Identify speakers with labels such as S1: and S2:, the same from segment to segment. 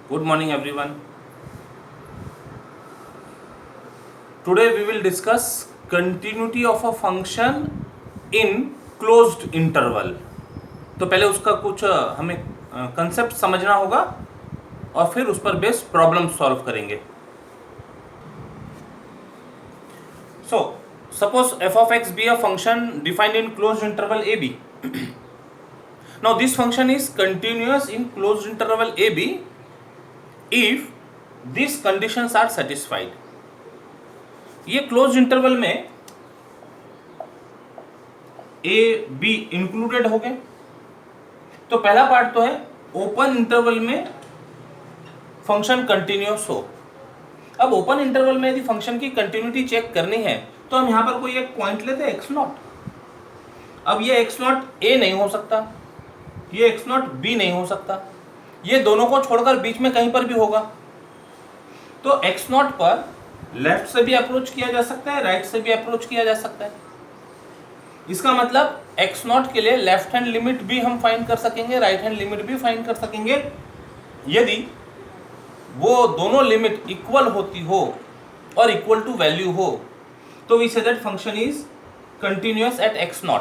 S1: Good morning, everyone. Today we will discuss continuity of a function in closed interval. तो पहले उसका कुछ हमें कंसेप्ट समझना होगा और फिर उस पर बेस प्रॉब्लम सॉल्व करेंगे. So, suppose f of x be a function defined in closed interval a b. Now this function is continuous in closed interval a b if these conditions are satisfied. ये close interval में A be included हो गए. तो पहला part तो है open interval में function continuous हो. अब ओपन इंटरवल में यदि फंक्शन की कंटिन्यूटी चेक करनी है तो हम यहां पर कोई एक पॉइंट लेते हैं x0. अब ये x0 a नहीं हो सकता, ये x0 b नहीं हो सकता, ये दोनों को छोड़कर बीच में कहीं पर भी होगा. तो x0 पर लेफ्ट से भी अप्रोच किया जा सकता है, राइट से भी अप्रोच किया जा सकता है. इसका मतलब x0 के लिए लेफ्ट हैंड लिमिट भी हम फाइंड कर सकेंगे, राइट हैंड लिमिट भी फाइंड कर सकेंगे. यदि वो दोनों लिमिट इक्वल होती हो और इक्वल टू वैल्यू हो तो we say that function is continuous at x0.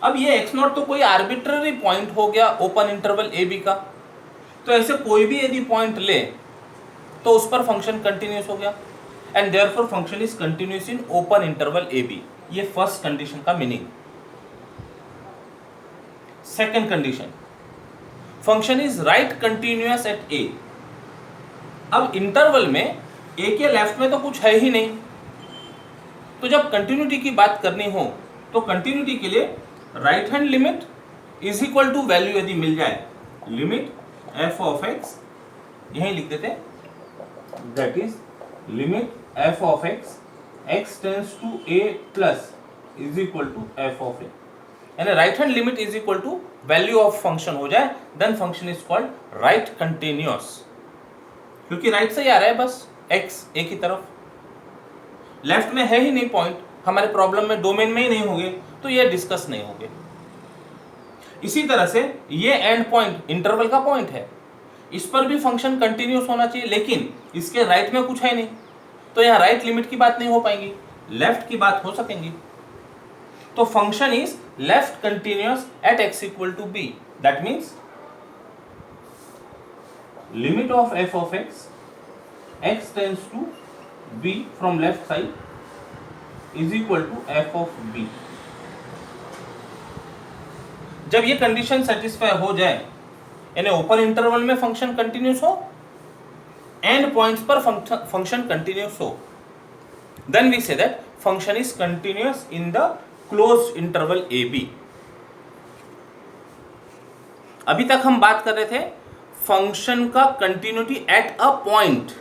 S1: अब ये x0 तो कोई आर्बिट्ररी पॉइंट हो गया ओपन इंटरवल ए बी का. तो ऐसे कोई भी यदि पॉइंट ले तो उस पर फंक्शन कंटिन्यूअस हो गया and therefore function is continuous in open interval A b. ये फर्स्ट कंडीशन का meaning. Second condition, function is right continuous at a. अब इंटरवल में ए के लेफ्ट में तो कुछ है ही नहीं, तो जब कंटिन्यूटी की बात करनी हो तो कंटिन्यूटी के लिए right hand limit is equal to value यदि मिल जाए, लिमिट एफ ऑफ एक्स यहीं लिख देते, that is limit f of x x tends to a plus is equal to f of a. यानी right hand limit is equal to value of function हो जाए then function is called right continuous. क्योंकि right से ही आ रहा है बस x a की तरफ, लेफ्ट में है ही नहीं पॉइंट, हमारे प्रॉब्लम में डोमेन में ही नहीं होंगे तो ये डिस्कस नहीं होंगे. इसी तरह से ये एंड पॉइंट इंटरवल का पॉइंट है, इस पर भी फंक्शन कंटिन्यूअस होना चाहिए, लेकिन इसके राइट में कुछ है नहीं तो यहाँ राइट लिमिट की बात नहीं हो पाएगी, लेफ्ट की बात हो सकेंगी. तो function is left continuous at x equal to b. That means limit of f of x x tends to b from left side is equal to f of b. जब ये कंडीशन सेटिस्फाई हो जाए यानी open interval में function continuous हो, end points पर function continuous हो, then we say that function is continuous in the closed interval A B. अभी तक हम बात कर रहे थे फंक्शन का कंटिन्यूटी एट अ पॉइंट.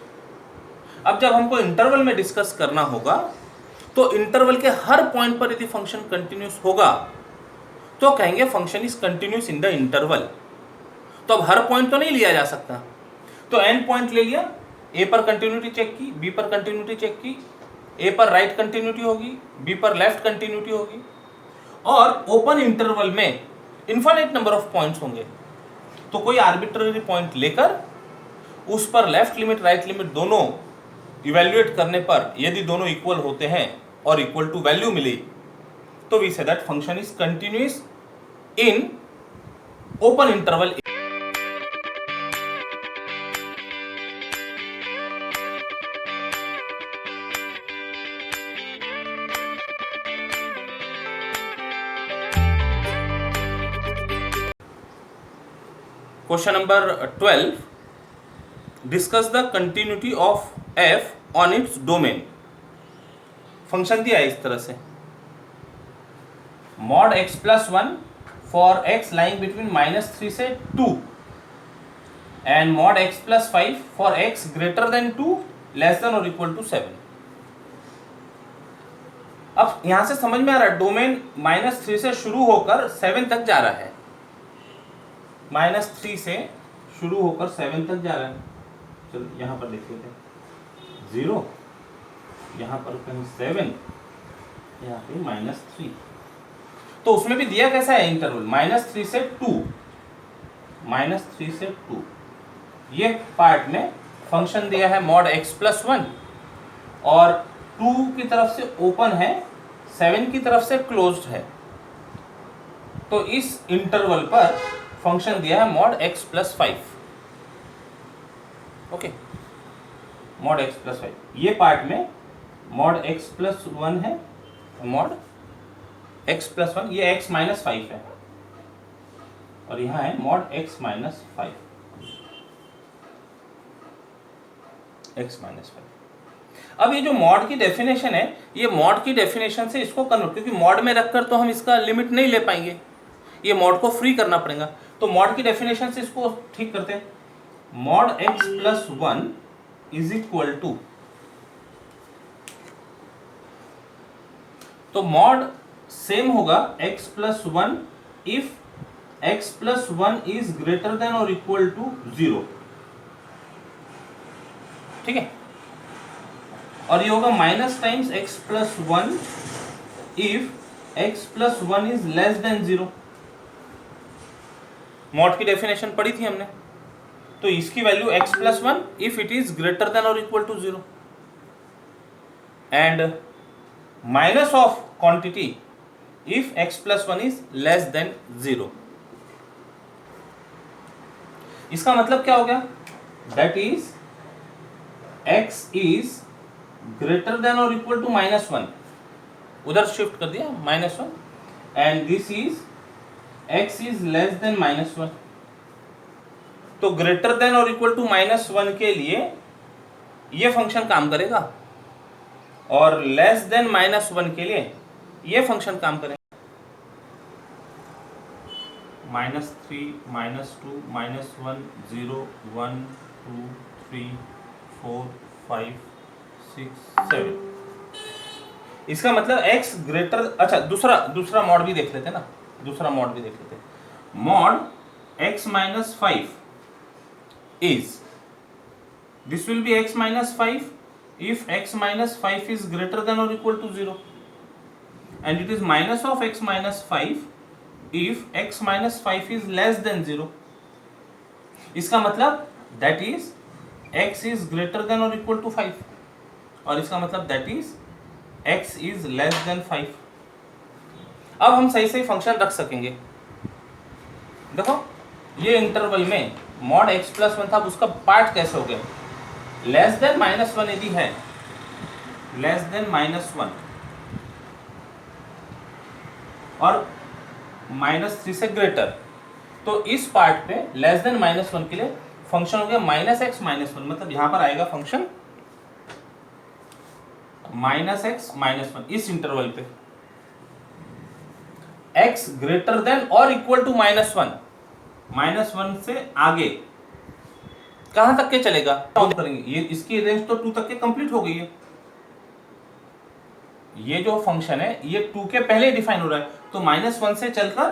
S1: अब जब हमको इंटरवल में डिस्कस करना होगा तो इंटरवल के हर पॉइंट पर यदि फंक्शन कंटिन्यूअस होगा तो कहेंगे function is continuous in the interval. तो अब हर पॉइंट तो नहीं लिया जा सकता, तो एंड पॉइंट ले लिया, ए पर कंटिन्यूटी चेक की, बी पर कंटिन्यूटी चेक की, ए पर राइट कंटिन्यूटी होगी, बी पर लेफ्ट कंटिन्यूटी होगी, और ओपन इंटरवल में इनफाइनाइट नंबर ऑफ पॉइंट्स होंगे. तो कोई आर्बिट्ररी पॉइंट लेकर उस पर लेफ्ट लिमिट राइट लिमिट दोनों इवेल्युएट करने पर यदि दोनों इक्वल होते हैं और इक्वल टू वैल्यू मिली तो we say that function is continuous in open interval. Question number 12, discuss the continuity of f on its domain. Function दिया है इस तरह से, mod x plus 1 for x lying between -3 से 2 and mod x plus 5 for x greater than 2 less than और equal to 7. अब यहां से समझ में आ रहा है डोमेन -3 से शुरू होकर 7 तक जा रहा है, -3 से शुरू होकर 7 तक जा रहा है. चलो यहां पर लिख लेते हैं 0, यहां पर कहीं 7, यहाँ पे -3. तो उसमें भी दिया कैसा है इंटरवल, -3 से 2, -3 से 2. ये पार्ट में फंक्शन दिया है मॉड x प्लस 1 और 2 की तरफ से ओपन है, 7 की तरफ से क्लोज्ड है। तो इस इंटरवल पर फंक्शन दिया है mod x plus 5। Okay, mod x plus 5। ये पार्ट में मॉड x प्लस 1 है, मॉड x प्लस 1, ये x माइनस 5 है और यहाँ है mod x minus 5, x minus 5। अब ये जो मॉड की डेफिनेशन है, ये मॉड की डेफिनेशन से इसको कन्वर्ट, क्योंकि मॉड में रखकर तो हम इसका लिमिट नहीं ले पाएंगे, ये मॉड को फ्री करना पड़ेगा। तो मॉड की डेफिनेशन से इसको ठीक करते हैं। Mod x plus 1 is equal to, तो मॉड सेम होगा x plus 1 if x plus 1 is greater than और इक्वल टू 0। ठीक है, और ये होगा minus times x plus 1 if x plus 1 is less than 0। Mod की डेफिनेशन पढ़ी थी हमने, तो इसकी value x plus 1 if it is greater than और equal to 0 and minus of quantity if x plus 1 is less than 0। इसका मतलब क्या हो गया? That is x is greater than और इक्वल टू माइनस 1, उधर शिफ्ट कर दिया minus 1, and this is x is less than minus 1। तो ग्रेटर देन और इक्वल टू माइनस 1 के लिए ये फंक्शन काम करेगा और लेस देन माइनस 1 के लिए ये फंक्शन काम करेगा। Minus 3, minus 2, minus 1, 0, 1, 2, 3, 4, 5, 6, 7। इसका मतलब x ग्रेटर, अच्छा दूसरा मॉड भी देख लेते हैं ना, दूसरा मॉड भी देख लेते हैं। Mod x minus 5 is, this will be x minus 5 if x minus 5 is greater than or equal to 0, and it is minus of x minus 5 if x minus 5 is less than 0। इसका मतलब that is x is greater than or equal to 5 और इसका मतलब that is x is less than 5। अब हम सही सही function रख सकेंगे। देखो ये इंटरवल में मॉड x प्लस 1 था, उसका पार्ट कैसे हो गया? लेस देन माइनस 1 यदि है, लेस देन माइनस 1 और माइनस 3 से ग्रेटर, तो इस पार्ट पे लेस देन माइनस 1 के लिए फंक्शन हो गया माइनस एक्स माइनस 1। मतलब यहां पर आएगा फंक्शन माइनस एक्स माइनस 1 इस इंटरवल पे। x ग्रेटर देन और इक्वल टू माइनस 1, माइनस 1 से आगे कहां तक के चलेगा काउंट करेंगे, ये इसकी रेंज तो 2 तक के कंप्लीट हो गई है। ये जो फंक्शन है ये 2 के पहले डिफाइन हो रहा है, तो माइनस 1 से चलकर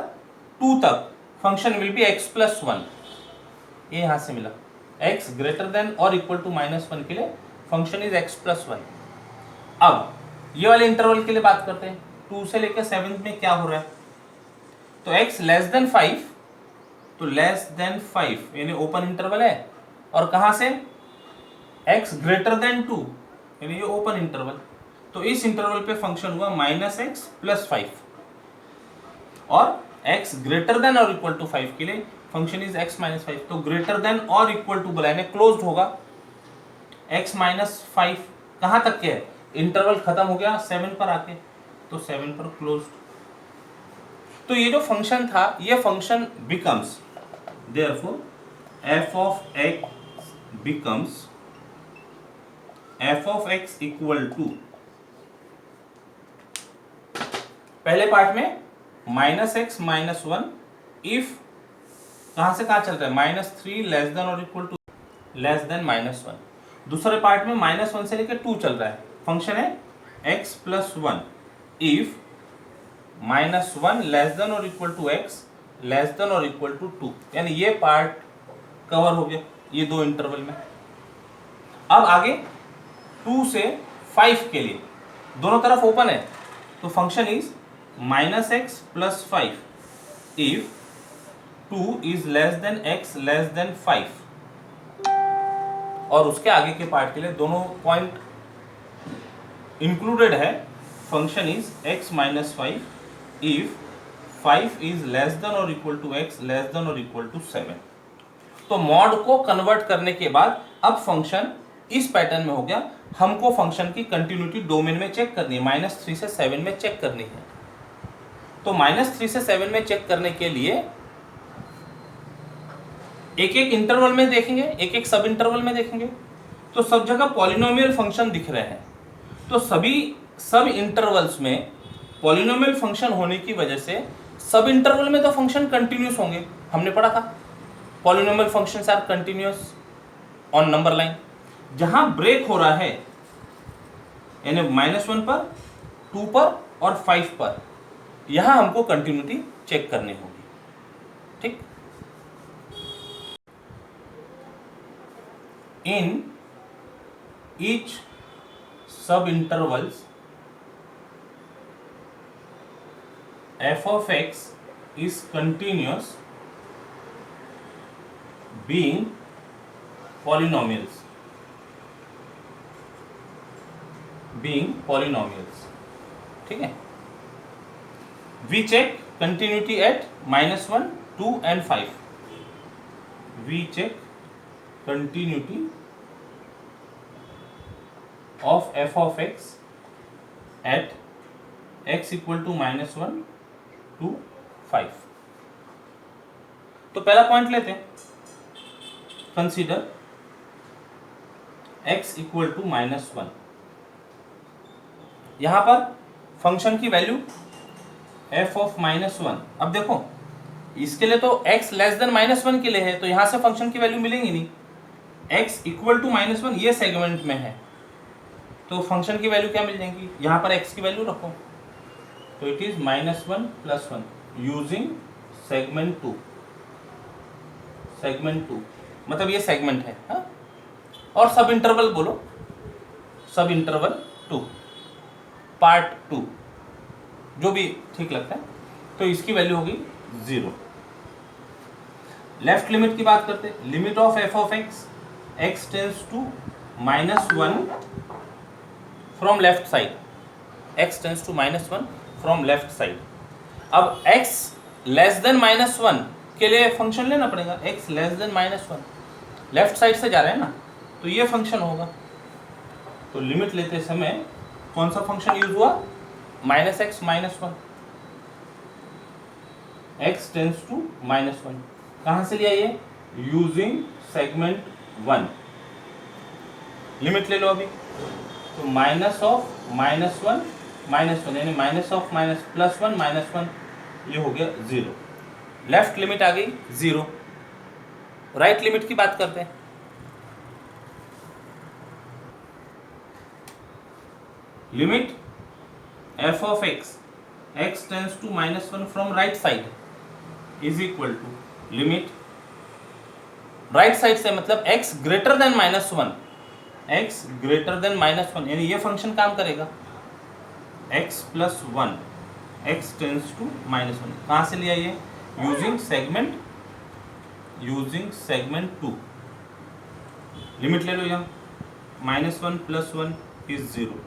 S1: 2 तक function will be x plus 1। ये यहां से मिला x ग्रेटर देन और इक्वल टू माइनस 1 के लिए फंक्शन इज x प्लस 1। अब ये वाले इंटरवल के लिए बात करते हैं, 2 से लेकर 7 में क्या हो रहा है? तो x लेस देन 5, तो लेस देन 5 यानी ओपन इंटरवल है, और कहां से x ग्रेटर देन 2 यानी ये ओपन इंटरवल, तो इस इंटरवल पे फंक्शन हुआ माइनस एक्स प्लस 5 और x ग्रेटर देन और इक्वल टू 5 के लिए फंक्शन इज x माइनस 5। तो ग्रेटर देन और इक्वल टू बोला यानी क्लोज्ड होगा, x माइनस 5 कहां तक के है? इंटरवल खत्म हो गया 7 पर आके, तो 7 पर क्लोज्ड। तो ये जो फंक्शन था ये function becomes, therefore f of x becomes f of x equal to, पहले पार्ट में माइनस एक्स माइनस 1 इफ कहां से कहां चल रहा है? माइनस 3 लेस देन और equal to less than minus 1। दूसरे पार्ट में माइनस 1 से लेकर 2 चल रहा है, फंक्शन है x plus 1 if minus 1 less than और equal to x less than और इक्वल टू 2, यानी ये पार्ट कवर हो गया ये दो इंटरवल में। अब आगे 2 से 5 के लिए दोनों तरफ ओपन है, तो function is minus x plus 5 if 2 is less than x less than 5। और उसके आगे के पार्ट के लिए दोनों पॉइंट इंक्लूडेड है। Function is x minus 5 if 5 is less than और equal to x less than और इक्वल टू 7। तो मॉड को कन्वर्ट करने के बाद अब फंक्शन इस पैटर्न में हो गया। हमको फंक्शन की कंटिन्यूटी डोमेन में चेक करनी है, -3 से 7 में चेक करनी है। तो -3 से 7 में चेक करने के लिए एक एक इंटरवल में देखेंगे, एक एक सब इंटरवल में देखेंगे। तो सब जगह पॉलिनोमियल फंक्शन दिख रहे हैं, तो सभी सब इंटरवल्स में पॉलिनोमियल फंक्शन होने की वजह से सब इंटरवल में तो फंक्शन कंटिन्यूस होंगे। हमने पढ़ा था polynomial functions are continuous on number line. जहां ब्रेक हो रहा है यानी -1 पर, 2 पर और 5 पर, यहां हमको कंटिन्यूटी चेक करनी होगी। ठीक, in each sub intervals f of x is continuous being polynomials, ठीक है। we check continuity at -1, 2 and 5। we check continuity of f of x at x equal to -1 to 5। तो पहला पॉइंट लेते हैं, consider x equal to -1। यहां पर function की value f of -1। अब देखो इसके लिए तो x लेस देन -1 के लिए है, तो यहां से फंक्शन की वैल्यू मिलेंगी नहीं। x इक्वल टू -1 ये सेगमेंट में है, तो फंक्शन की वैल्यू क्या मिल जाएंगी, यहां पर x की वैल्यू रखो। तो it is -1 + 1 using segment 2। Segment 2 मतलब ये सेगमेंट है, हा? और सब इंटरवल बोलो, सब इंटरवल 2, पार्ट 2, जो भी ठीक लगता है। तो इसकी वैल्यू होगी 0। लेफ्ट लिमिट की बात करते हैं, limit of f of x tends to -1 from left side, x tends to -1 from left side. अब x लेस देन -1 के लिए फंक्शन लेना पड़ेगा, x less than -1 left side से जा रहे हैं ना, तो ये फंक्शन होगा। तो लिमिट लेते समय कौन सा फंक्शन यूज हुआ, -x -1, x टेंड्स टू -1। कहां से लिया ये, यूजिंग सेगमेंट 1। लिमिट ले लो अभी, तो माइनस ऑफ -1 -1 यानी माइनस ऑफ +1 -1, ये हो गया 0। लेफ्ट लिमिट आ गई 0। राइट लिमिट की बात करते हैं। Limit f of x tends to -1 from right side is equal to limit right side से मतलब x greater than -1, x greater than -1 यानी ये फंक्शन काम करेगा x + 1, x टेंड्स टू -1। कहां से लिया ये, यूजिंग सेगमेंट 2। लिमिट ले लो, यहाँ -1 + 1 इज 0,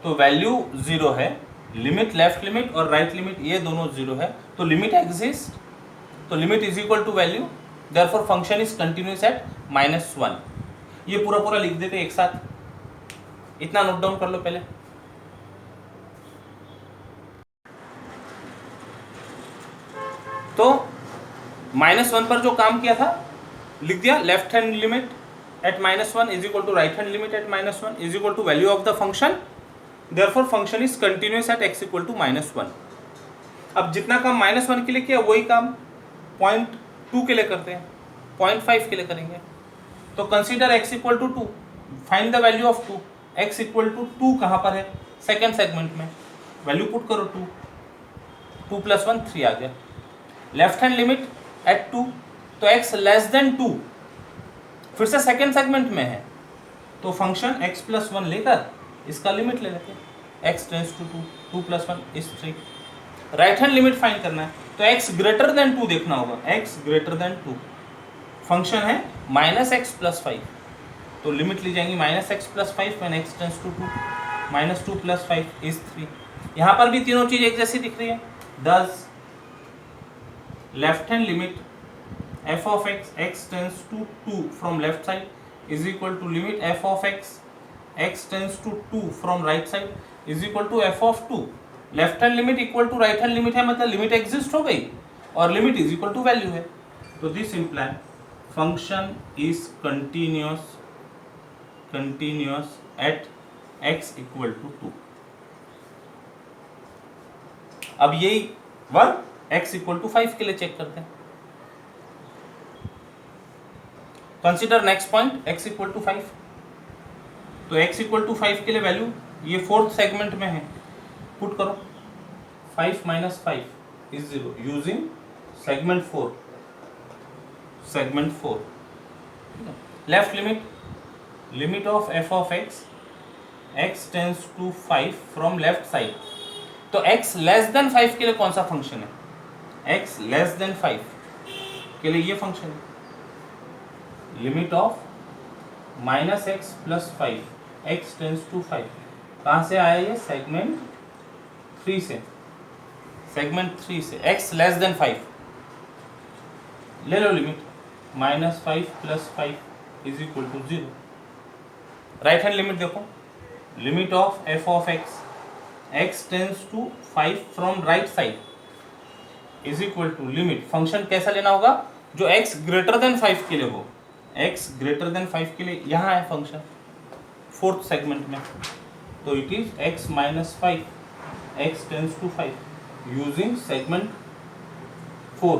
S1: तो वैल्यू 0 है। लिमिट लेफ्ट लिमिट और राइट लिमिट ये दोनों 0 है, तो लिमिट एग्जिस्ट, तो limit is equal to value, therefore function is continuous at -1। ये पूरा लिख देते एक साथ, इतना नोट डाउन कर लो पहले। तो -1 पर जो काम किया था लिख दिया, left hand limit at -1 is equal to right hand limit at -1 is equal to value of the function, therefore function is continuous at x equal to -1। अब जितना काम -1 के लिए किया वही काम 0.2 के लिए करते हैं, 0.5 के लिए करेंगे। तो consider x equal to 2, find the value of 2। x equal to 2 कहाँ पर है, सेकेंड सेगमेंट में, वैल्यू पुट करो 2, 2 + 1 3 आ गया। लेफ्ट हैंड लिमिट एट 2, तो x लेस देन 2 फिर से सेकेंड सेगमेंट में है, तो फंक्शन x + 1 लेकर इसका लिमिट ले लेते हैं, x टेंड्स टू 2, 2 + 1 इज 3। राइट हैंड लिमिट फाइंड करना है, तो x ग्रेटर देन 2 देखना होगा, x ग्रेटर देन 2 फंक्शन है -x + 5, तो लिमिट ली जाएंगी -x + 5 when x tends to 2, -2 + 5 इज 3। यहाँ पर भी तीनों चीज एक जैसी दिख रही है। Thus left hand limit f of x tends to 2 from left side is equal to limit f of x tends to 2 from right side is equal to f of 2। Left hand limit equal to right hand limit है, मतलब limit exist हो गई और limit is equal to value है। तो this imply function is continuous at x equal to 2। अब यही work x equal to 5 के लिए चेक करते हैं। Consider next point x equal to 5। तो x इक्वल टू 5 के लिए वैल्यू ये फोर्थ सेगमेंट में है, पुट करो 5 - 5 is 0 using segment 4। Left limit of f of x tends to 5 from left side. तो x लेस देन 5 के लिए कौन सा फंक्शन है? x लेस देन 5 के लिए ये फंक्शन है, limit of -x + 5 x tends to 5। कहाँ से आया ये? सेगमेंट 3 से, x लेस देन 5 ले लो limit -5 + 5 is equal to 0। Right hand limit देखो, limit of f of x tends to 5 from right side is equal to limit, function कैसा लेना होगा जो x ग्रेटर देन 5 के लिए हो। x ग्रेटर देन 5 के लिए यहाँ है फंक्शन फोर्थ सेगमेंट में, तो it is x - 5 x tends to 5 using segment 4।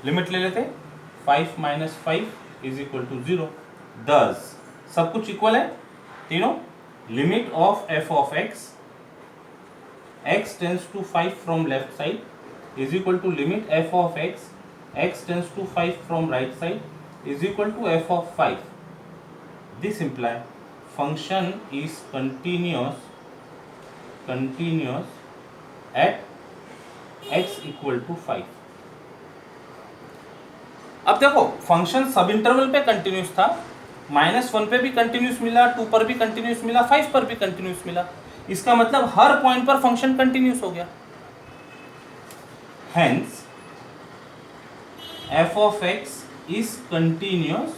S1: Limit ले लेते 5 - 5 इज इक्वल टू 0। दस सब कुछ इक्वल है तीनों। Limit of f of x tends to 5 from left side is equal to limit f of x tends to 5 from right side is equal to f of 5। This imply function is continuous at x equal to 5। अब देखो function सब interval पे continuous था, -1 पे भी continuous मिला, 2 पर भी कंटिन्यूस मिला, 5 पर भी कंटिन्यूस मिला। इसका मतलब हर पॉइंट पर फंक्शन कंटिन्यूस हो गया। Hence f of x is continuous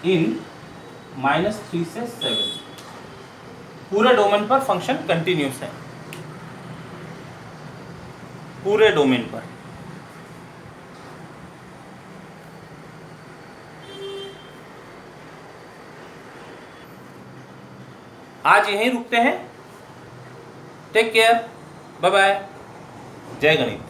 S1: in -3 से 7। पूरे डोमेन पर फंक्शन कंटिन्यूस है, पूरे डोमेन पर। आज यहीं रुकते हैं। टेक केयर, बाय बाय, जय गणित।